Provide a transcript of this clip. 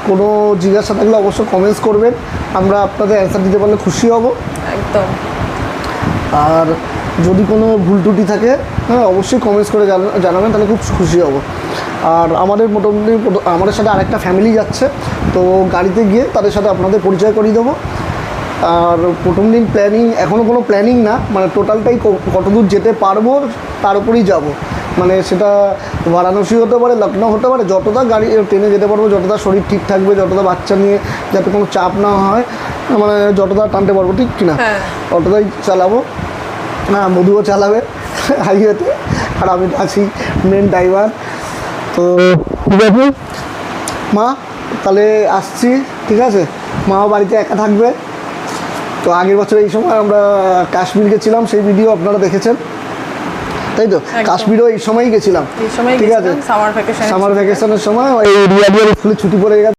কোনো জিজ্ঞাসা থাকলে অবশ্যই কমেন্টস করবেন, আমরা আপনাদের অ্যান্সার দিতে পারলে খুশি হব। একদম। আর যদি কোনো ভুল ত্রুটি থাকে হ্যাঁ অবশ্যই কমেন্টস করে জানাবেন, তাহলে খুব খুশি হব। আর আমাদের মোটামুটি আমাদের সাথে আরেকটা ফ্যামিলি যাচ্ছে, তো গাড়িতে গিয়ে তাদের সাথে আপনাদের পরিচয় করিয়ে দেবো। আর প্রথম দিন প্ল্যানিং এখনও কোনো প্ল্যানিং না, মানে টোটালটাই কতদূর যেতে পারবো তার উপরেই যাব। মানে সেটা বারাণসী হতে পারে, লখনৌ হতে পারে, যতটা গাড়ি ট্রেনে যেতে পারবো, যতটা শরীর ঠিক থাকবে, যতটা বাচ্চা নিয়ে যাতে কোনো চাপ না হয়, মানে যতটা টানতে পারবো, ঠিক কিনা, ততটাই চালাবো। হ্যাঁ, মধুও চালাবে হাইওয়েতে, আর আমি আছি মেন ড্রাইভার। তো ঠিক আছে মা, তাহলে আসছি, ঠিক আছে? মাও বাড়িতে একা থাকবে। তো আগের বছর এই সময় আমরা কাশ্মীর গেছিলাম, সেই ভিডিও আপনারা দেখেছেন, তাই তো? কাশ্মীরও এই সময়ই গেছিলাম, ঠিক আছে? সামার ভ্যাকেশনের সময় ওই রিয়া ফুলে ছুটি পড়ে গেছে।